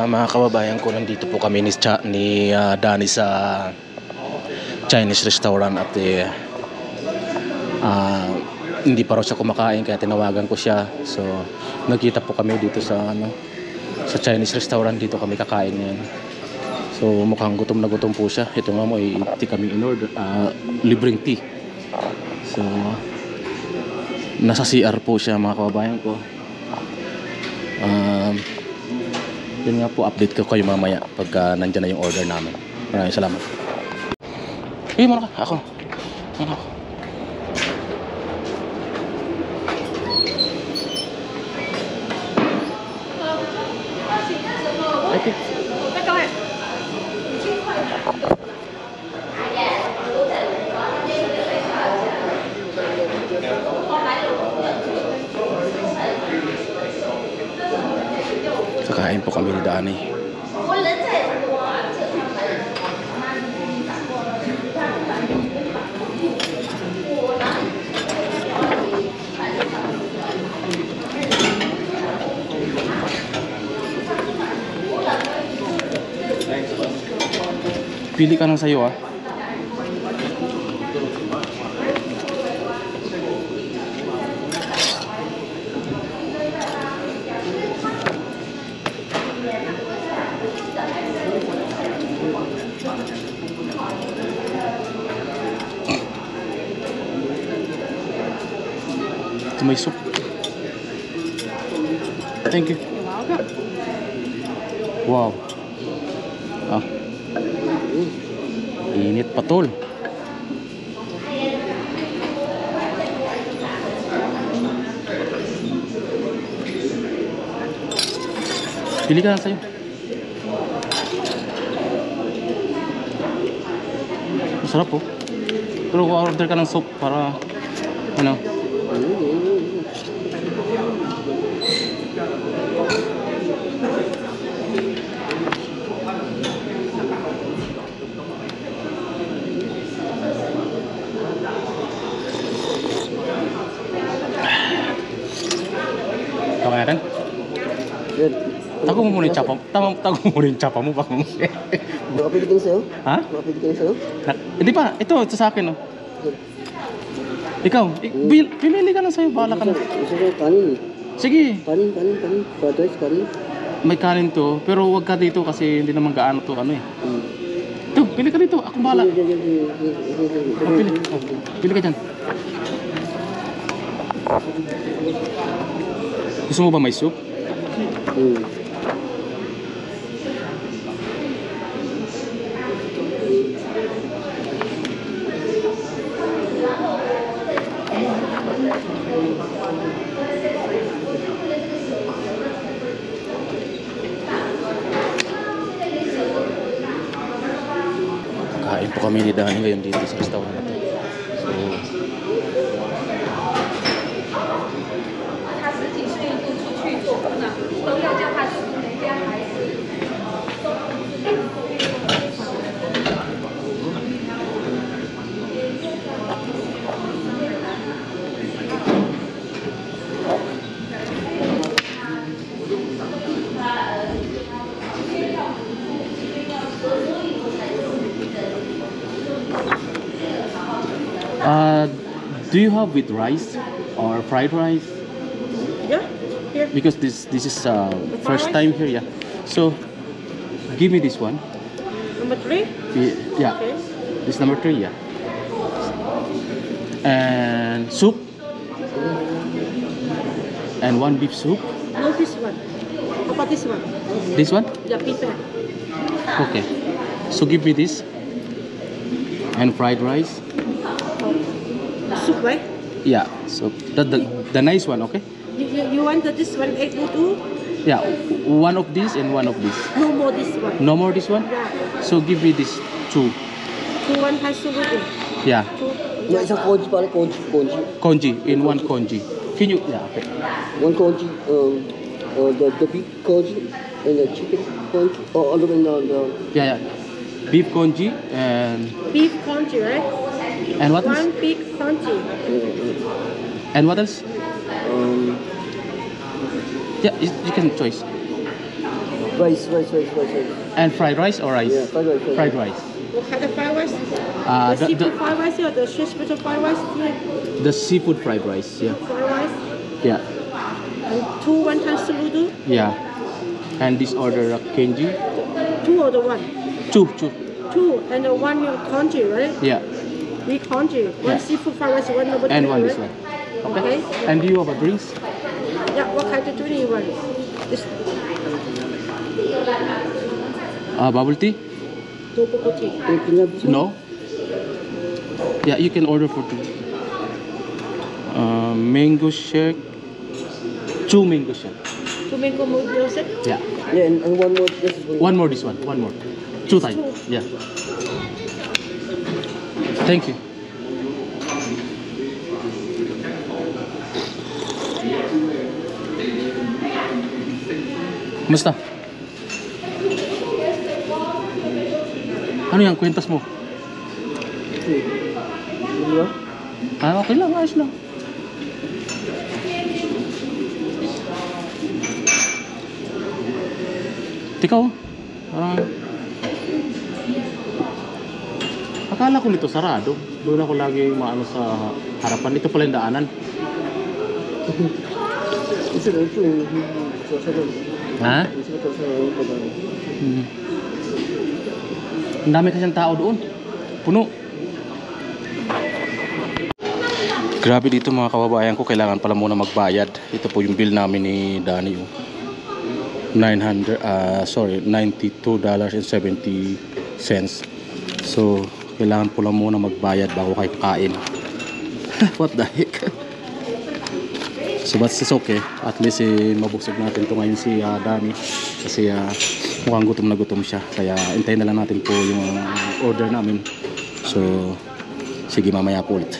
Mga kababayan ko, nandito po kami ni Danny sa Chinese restaurant at hindi pa raw siya kumakain kaya tinawagan ko siya. So nagkita po kami dito sa sa Chinese restaurant, dito kami kakain ngayon. So mukhang gutom na gutom po siya. Ito nga mo, tea kami in order, libreng tea. So nasa CR po siya mga kababayan ko. Yun nga po, update ko kayo mamaya pagka nandyan na yung order namin. Maraming salamat. Muna ka, ako. Kakain po kami ni Danny. Pili ka ng sayo, Ito may soup. Thank you. Wow. Init pa, tol. Pili ka lang sa'yo. Masarap po. Pero order ka ng soup para okay kan? Tago mo muna yung tsapa. Tago mo muna yung tsapa mo. Baka mo. Makapili ka na sa'yo? Ha? Makapili ka na sa'yo? Hindi pa. Ito sa akin, Ikaw, pimili ka lang sa'yo. Bahala ka na. Gusto ko kanin. Sige. Kanin. Fried rice, kanin. May kanin to. Pero wag ka dito kasi hindi naman gaano to Ito, pili ka dito. Ako bahala. Pili. Pili ka dyan. Gusto mo ba may soup? Kain po kami ni Danny ngayon dito sa restaurant na to. Do you have with rice or fried rice? Yeah, here. Because this is first time here, yeah. So give me this one. Number 3? Yeah. Okay. This number 3, yeah. And soup. And one beef soup. No, this one. How about this one? This one? Yeah, pizza. Okay. So give me this. And fried rice. Soup, right? Yeah. So the nice one, okay? You want this one egg too? Yeah. One of this and one of this. No more this one. No more this one? Yeah. So give me this 2. 1 has to be. Yeah. 2. Yeah, isang congee pala, congee. Congee in one congee. Can you? Yeah. Okay. One congee. The beef congee and the chicken congee. Oh, other than the. Yeah. Beef congee and. Beef congee, right? And what else? One beef congee. And what else? Yeah, you can choice. Rice. And fried rice or rice? Yeah, fried rice. Fried rice. What kind of fried rice? Uh, The the, seafood the, fried rice or the fish potato fried rice? Yeah. the seafood fried rice, yeah. Fried rice. Yeah, And two wonton noodle. yeah. And this order Kenji? Two or the one? Two. Two and the one congee, right? Yeah. We congee. One Yeah. seafood fried rice, one number And three, one this right? one. Okay. Okay. And do you have a drinks? Yeah, what kind of drink you want? This Bubble tea? Topo tea. You can have two. No? Yeah, you can order for two. Mango shake. Two mango shake. Two mango milkshake. Yeah. Yeah, and one more. This is One more this one. One more. Two times. Two. Yeah. Thank you. Kumusta? Ano yan? Kwentas mo? Diba? Okay lang. Ayos lang. Ikaw? Akala ko nito sarado. Doon ako lagi maano sa harapan. Ito pala yung daanan. Kasi na ito yung sasalan. Ha? Kasi na sasalan pa ba? Ang dami kasing tao doon. Puno. Grabe dito mga kababayan ko. Kailangan pala muna magbayad. Ito po yung bill namin ni Danny. $92.70. So, kailangan po lang muna magbayad bago kayo kakain. What the heck? So, but it's okay. At least mabusog natin to ngayon si Danny. Kasi mukhang gutom na gutom siya. Kaya hintayin na lang natin po yung order namin. So, sige mamaya po ulit.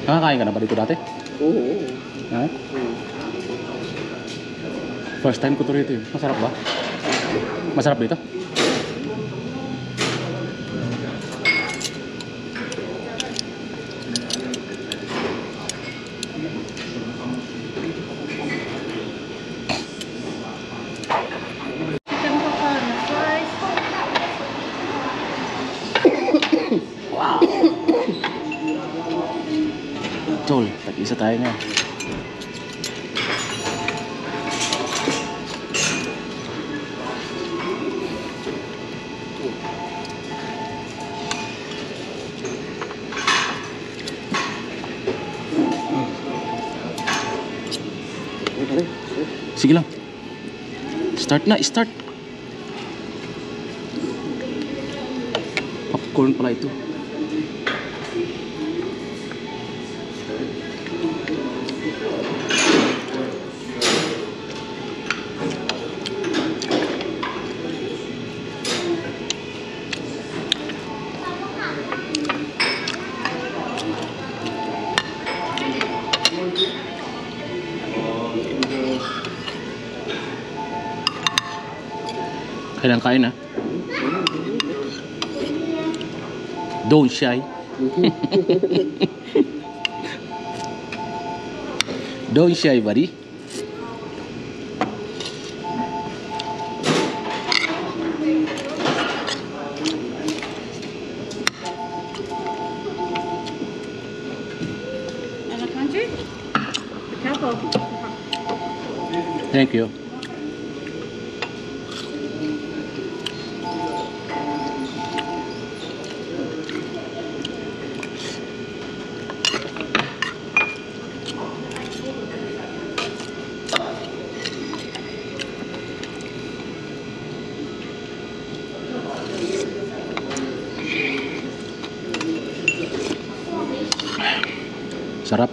Nakakain ka na ba dito dati? Oo. Ha? First time ko to rito yun. Masarap ba? Masarap dito? Chicken popcorn, fries. Tol, tag-isa tayo nga. Sige lang. Start na, start. Popcorn pala ito. Kailan kain ha? Don't shy. Don't shy, buddy. And a country? Be careful. Thank you. Sarap.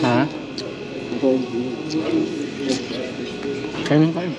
Ha? Kain na kain.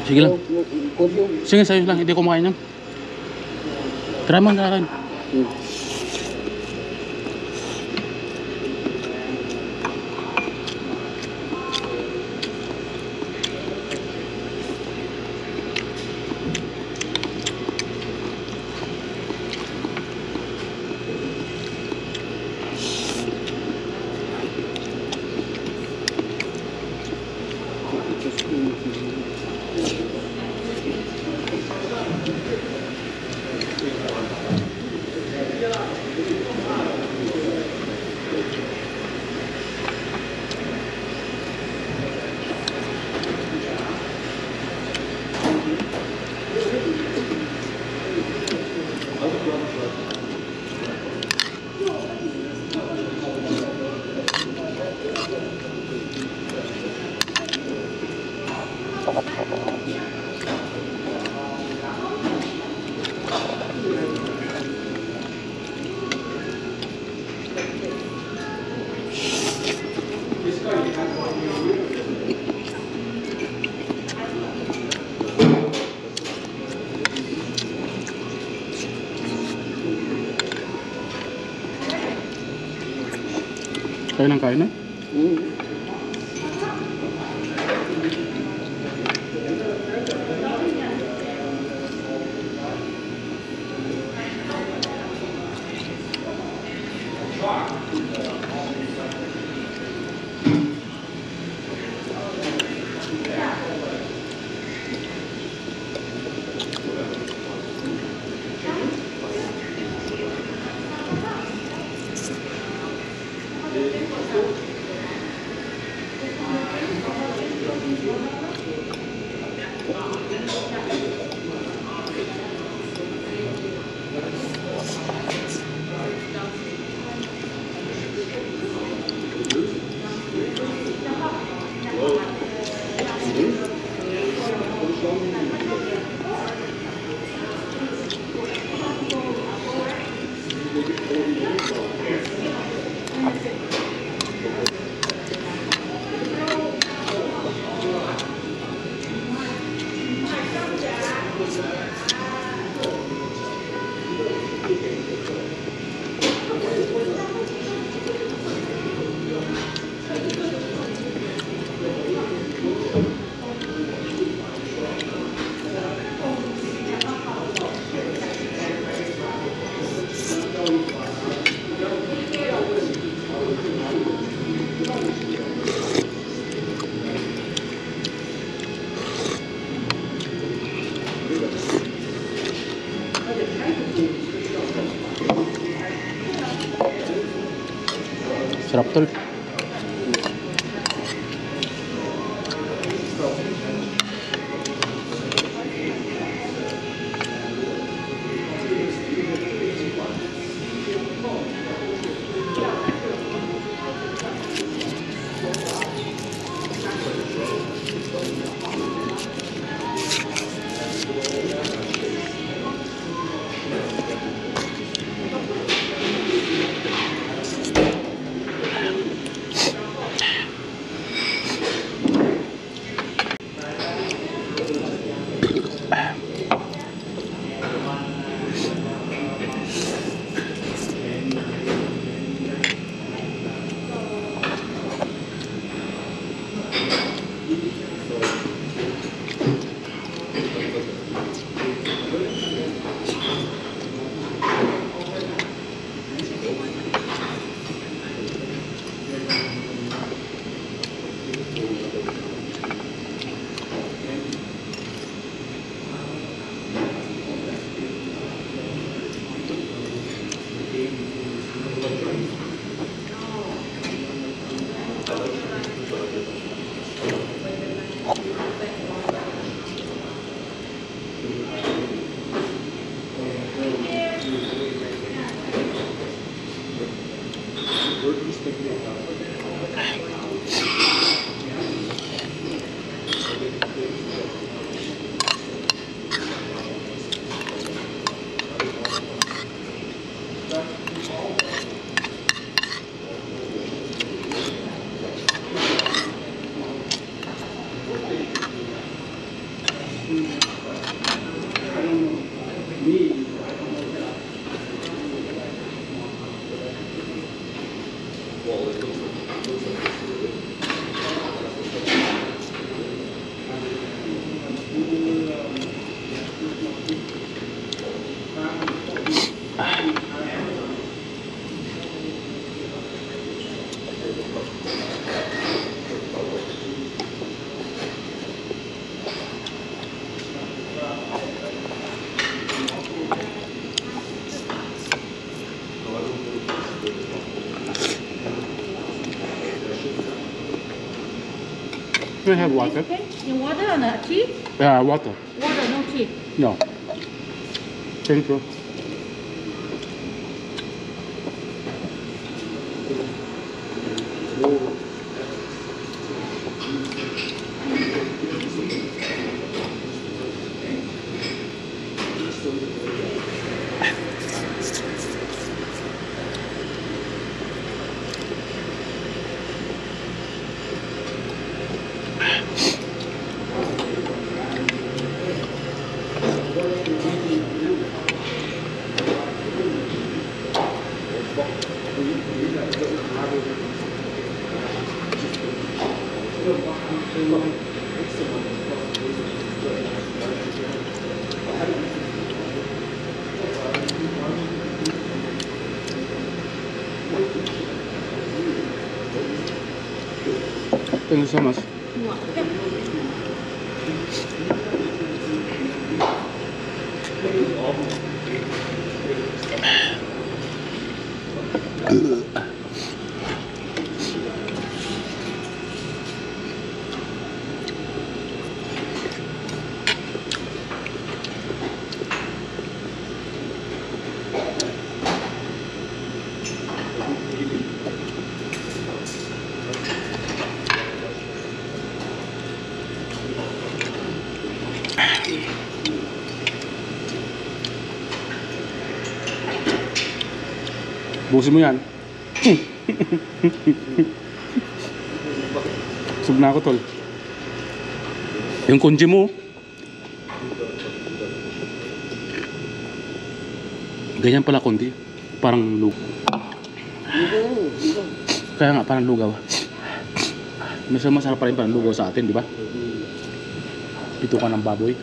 Sige lang. Sige, sa'yo lang. Hindi ko makain yan. Try mo na akin. Kain ng kain na? Sarap tol. Can I have water? Okay. You water or not? Tea? Yeah, water. Water, no tea. No. Thank you. Thank you so much. Busin mo yan. Sub na ako, tol. Yung konji mo. Ganyan pala konti. Parang lugaw. Kaya nga, parang lugaw. Mas masarap pa rin parang lugaw sa atin, di ba? Ito ka ng baboy.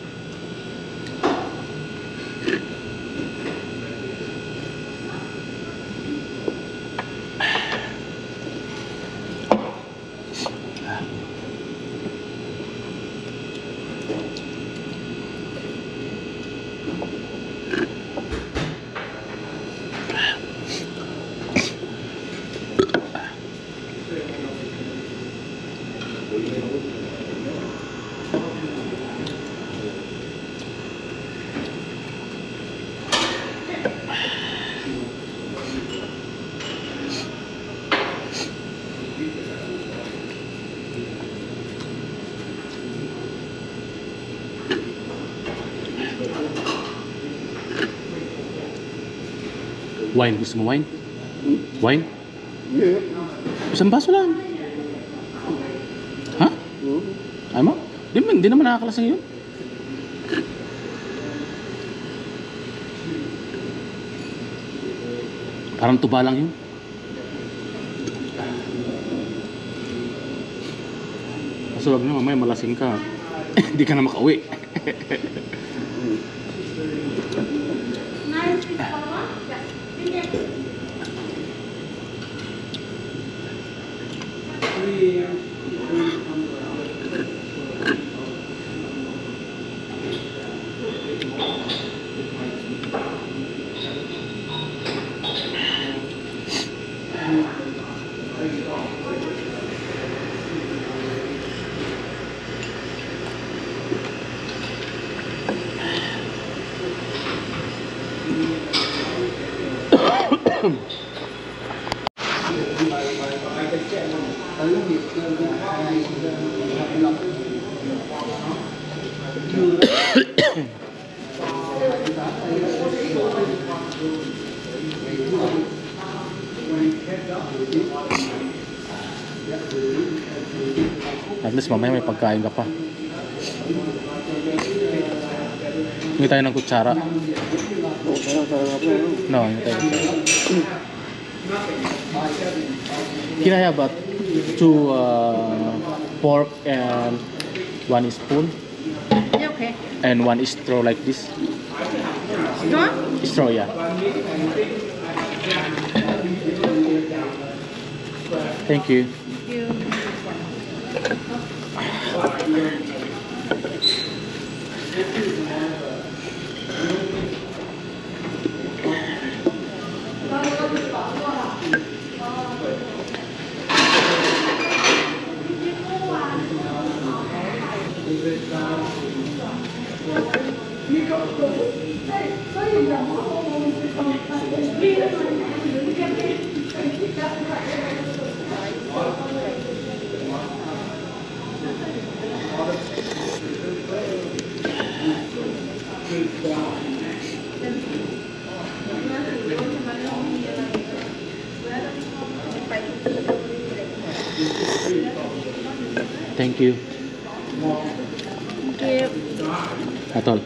Wine, gusto mo wine? Wine? Yeah. Isang baso lang. Ha? Ay mo? Di naman nakakalasang yun. Parang tuba lang yun. Kasi wag na mamaya malasing ka. Hindi ka na makauwi. At least mamaya may pagkain ka pa. Hindi tayo ng kutsara. No, hindi tayo ng kutsara. Can I have two pork and 1 spoon Yeah, okay. and 1 straw like this? Straw? Straw, yeah. Thank you. Thank you. Thank you. Thank you. Atol.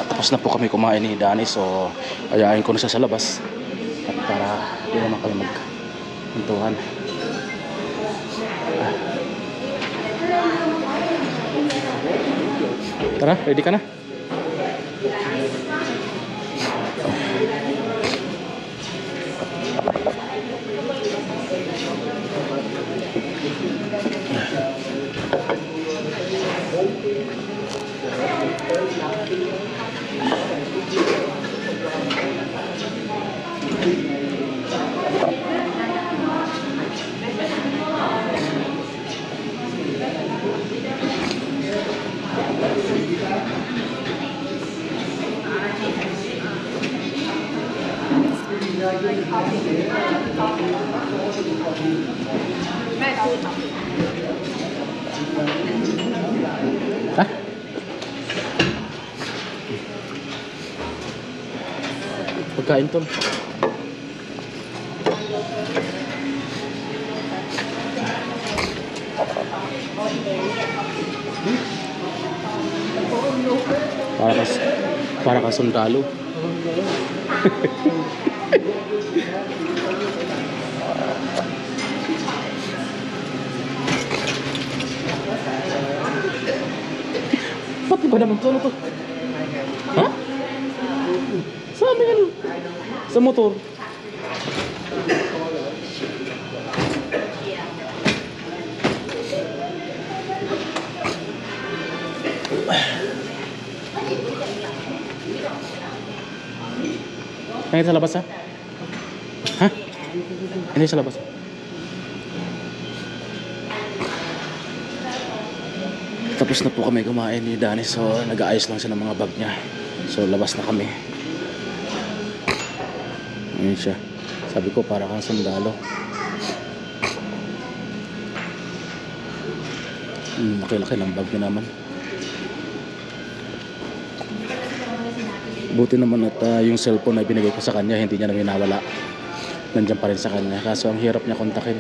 Tapos na po kami kumain ni Danny, so ayain ko na siya sa labas at para hindi naman kami magkuntuhan. Tara, ready ka na? Ha? Pagkain to. Para ka sundalo. Ba't ba naman to? Ano to? Ha? Saan yan? Sa motor. Ini sa labas ha? Ha? Ini sa labas. Tapos na po kami kumain ni Danny, so nag-aayos lang siya ng mga bag niya. So labas na kami. Ayun siya. Sabi ko para kang sundalo. Laki-laki ng bag niya naman. Buti naman at yung cellphone na binigay ko sa kanya, hindi niya na winawala. Nandiyan pa rin sa kanya. Kaso ang hirap niya kontakin.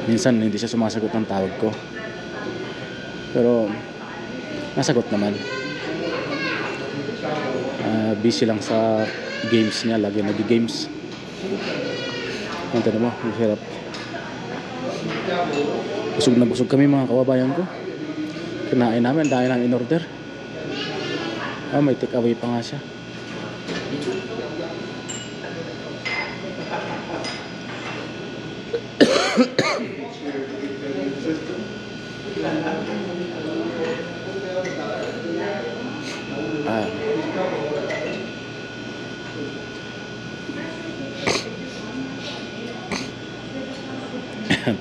Minsan hindi siya sumasagot ng tawag ko. Pero nasagot naman. Busy lang sa games niya, lagi nag-games. Ang tanong mo, ang hirap. Busog na busog kami mga kababayan ko. Kinain namin dahil lang in order. May take away pa nga siya.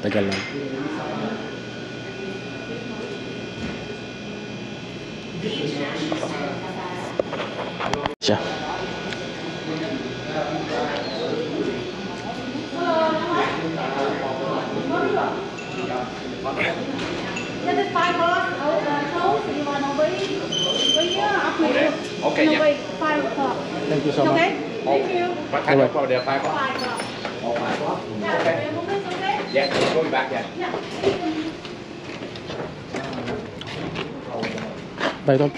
Tagal lang. Siya. This is 5 o'clock. Close. You want to wait? Wait here. After you. Okay, yeah. Wait. 5 o'clock. Thank you so much. Okay. Thank you. What time of call there? 5 o'clock? 5 o'clock. Oh, 5 o'clock? Yeah. Okay. Okay. Yeah, we're going back, yeah. Yeah. Bye, Tom.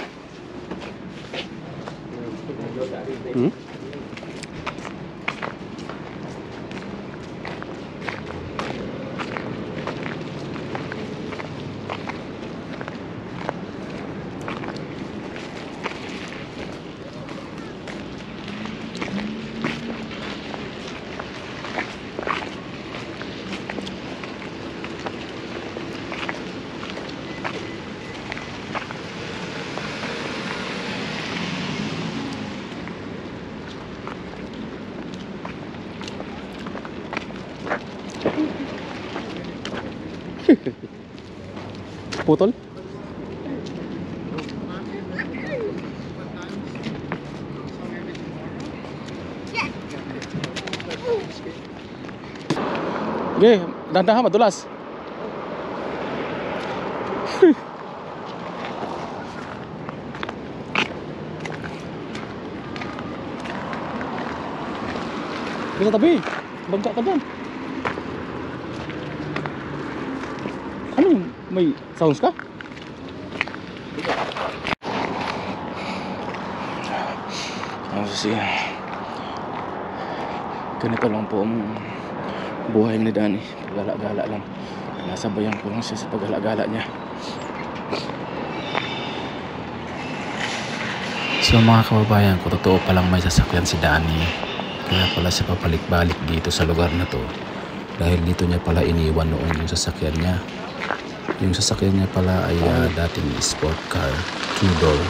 Putol? Okay, dahan-dahan madulas. Bisa tabi, bangka ka dyan. Ano yung may sounds ka? Kasi ganito lang po ang buhay ni Danny. Paggala-gala lang. Nasabayan ko lang siya sa paggala-gala niya. So mga kababayan ko, totoo palang may sasakyan si Danny. Kaya pala siya papalik-balik dito sa lugar na to. Dahil dito niya pala iniwan noon yung sasakyan niya. Yung sasakyan niya pala ay dating sport car, 2-door.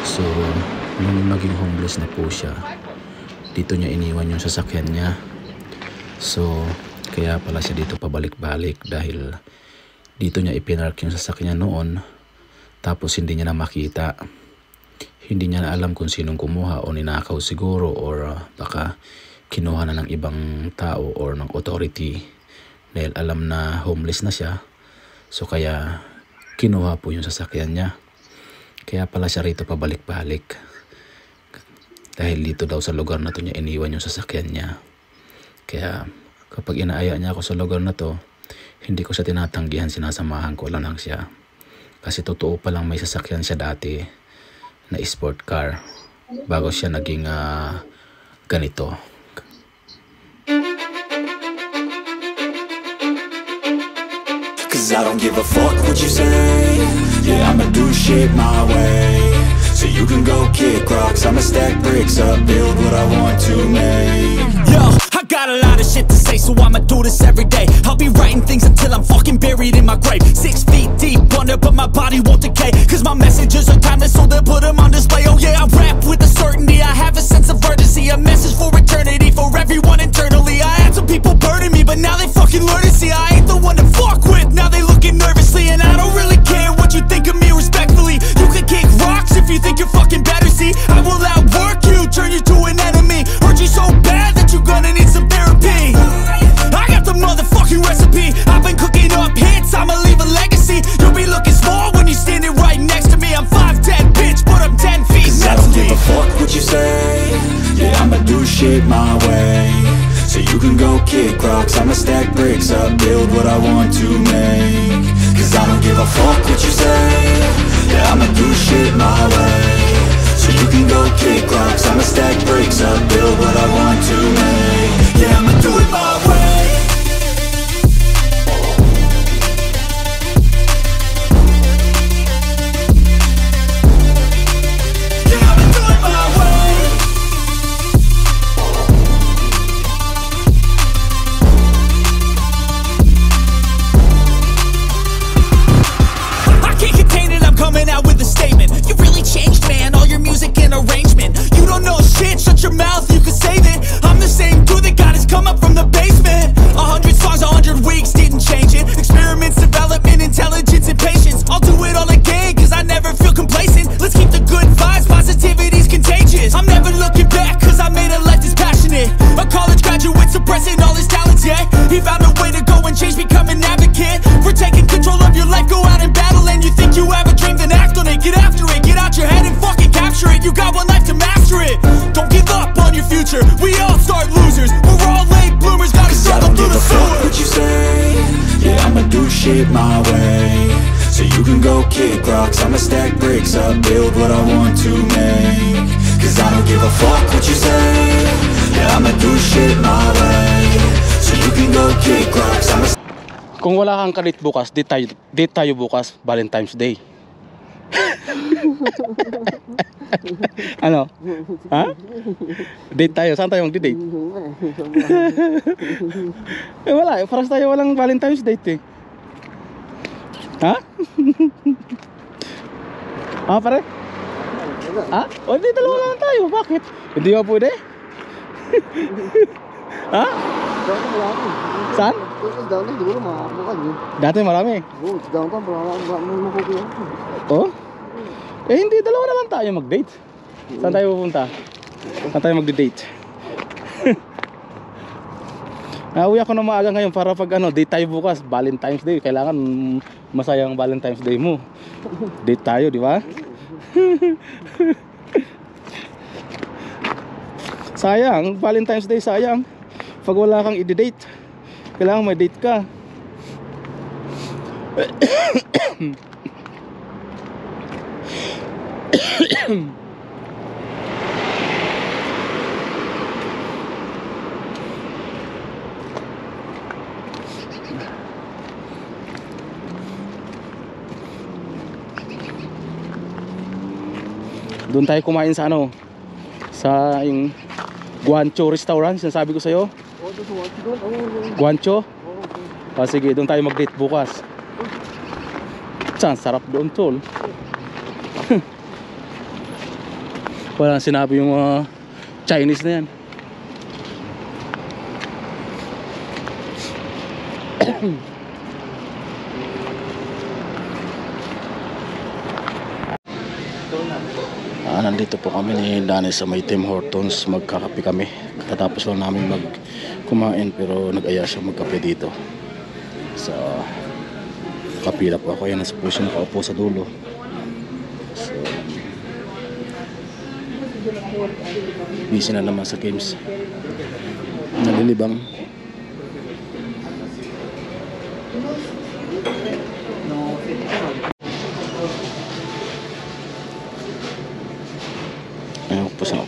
So nung naging homeless na po siya, dito niya iniwan yung sasakyan niya. So kaya pala siya dito pabalik-balik dahil dito niya ipinark yung sasakyan niya noon. Tapos hindi niya na makita. Hindi niya na alam kung sinong kumuha o ninakaw siguro or baka kinuha na ng ibang tao or ng authority dahil alam na homeless na siya. So kaya kinuha po yung sasakyan niya. Kaya pala siya rito pabalik-balik. Dahil dito daw sa lugar na to niya iniwan yung sasakyan niya. Kaya kapag inaaya niya ako sa lugar na to, hindi ko siya tinatanggihan, sinasamahan ko lang siya. Kasi totoo palang may sasakyan siya dati na sport car bago siya naging ganito. Cause I don't give a fuck what you say. Yeah, I'ma do shit my way. So you can go kick rocks, I'ma stack bricks up, build what I want to make. Yo, I got a lot of shit to say, so I'ma do this every day. I'll be writing things until I'm fucking buried in my grave. 6 feet deep under, but my body won't decay. Cause my messages are timeless, so they'll put them on display. Oh yeah, I rap with a certainty, I have a sense of urgency. A message for eternity, for everyone internally. I had some people burning me, but now they fucking learn to see I ain't the one to fuck with. Now they looking nervously, and I don't really care what you think of me respectfully. You can kick rocks if you think you're fucking better, see I will outwork you, turn you to an enemy. Hurt you so bad that you're gonna need some therapy. I got the motherfucking recipe, I've been cooking up hits, I'ma leave a legacy. You'll be looking small when you're standing right next to me. I'm 5'10", bitch, but I'm 10 feet I don't give a fuck what you say. Yeah, I'ma do shit my way. So you can go kick rocks, I'ma stack bricks up, build what I want to make. Cause I don't give a fuck what you say, yeah, I'ma do shit my way. So you can go kick rocks, I'ma stack bricks up, build what I want to make. Yeah, I'ma do it my way. Shut your mouth, you can save it. I'm the same dude that got his come up from the basement. 100 songs, 100 weeks, didn't change it. Experiments, development, intelligence, and patience. I'll do it all again, cause I never feel complacent. Let's keep the good vibes, positivity's contagious. I'm never looking back, cause I made a life that's passionate. A college graduate suppressing all his talents, yeah. He found a way to go and change, become an advocate for taking control of your life, go out and battle. And you think you have a dream, then act on it. Get after it, get out your head and fucking capture it. You got one life to master it. Don't give up on your future, we all start losers. We're all late bloomers, gotta struggle through the sewer. What you say, yeah, I'ma do shit my way. So you can go kick rocks, I'ma stack bricks up, build what I want to make. Cause I don't give a fuck what you say, yeah, I'ma do shit my way. So you can go kick rocks, I'ma. Kung wala kang kalit bukas, date tayo bukas, Valentine's Day. Ano? Ha? Date tayo. Saan tayo mag-date? Eh wala, paras tayo walang Valentine's date eh. Ha? Ha pare? Ha? O di dalawa lang tayo, bakit? Hindi ba pwede? Ha? Saan? Dati marami. Oh? Eh hindi, dalawa na lang tayo mag-date. Saan tayo pupunta? Saan tayo mag-date? Uwi ako na maaga ngayon para pag ano, date tayo bukas, Valentine's Day. Kailangan masayang Valentine's Day mo. Date tayo, di ba? Sayang, Valentine's Day sayang. Pag wala kang i-date, kailangan may date ka. Doon tayo kumain sa ano, sa yung Guancho restaurant, sinasabi ko sa'yo. Guancho? Ah, sige, doon tayo mag-date bukas. Saan, sarap doon tol. Walang sinabi yung Chinese na yan. Nandito po kami ni Danny sa may Tim Hortons. Magkakape kami. Katapos lang namin kumain, pero nag-aya siya magkape dito. Sa kapila po ako. Yan, nasa po siya nakaupo sa dulo. So, busy na naman sa games. Nalilibang. Ayun po siya.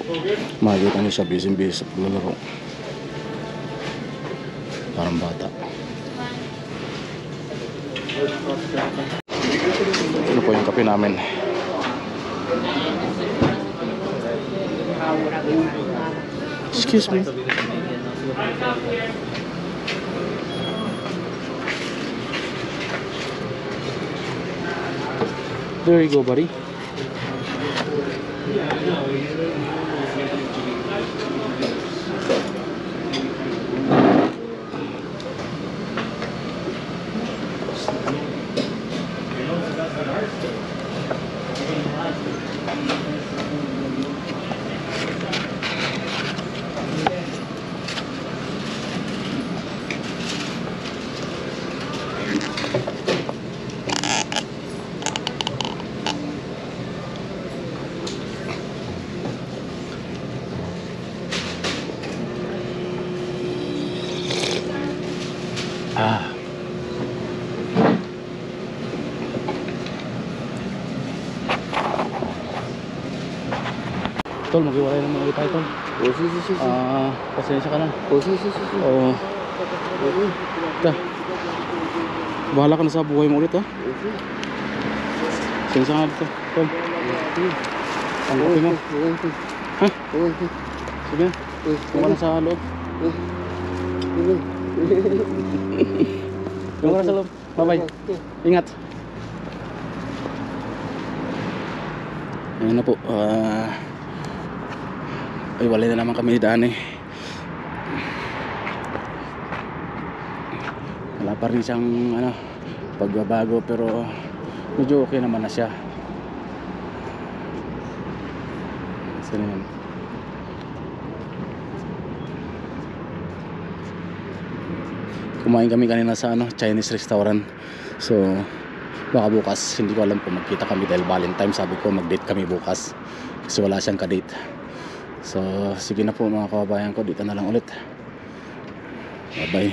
Makikita niyo siya busy sa paglalaro. Parang bata. Ano po yung kape namin? Excuse me. There you go, buddy. Ah. Tol, mag-iwalay naman ulit tayo, Tol. Oh, sige. Pasensya ka na. Oh, sige. Oo. Okay. Ta. Bahala ka na sa buhay mo ulit, ha? Okay. Pasensya ka dito, Tol. Ang kape mo. Okay. Ha? Okay. Sige. Kuha na sa loob. Kuha na sa loob. Bye-bye. Ingat. Ayan na po. Ay, wala na naman kami ni Daan eh. Wala pa rin siyang pagbabago, pero medyo okay naman na siya. Sino yun? Kumain kami kanina sa Chinese restaurant. So baka bukas, hindi ko alam kung magkita kami dahil Valentine. Sabi ko mag-date kami bukas kasi wala siyang ka-date. So sige na po mga kababayan ko, dito na lang ulit. Bye bye.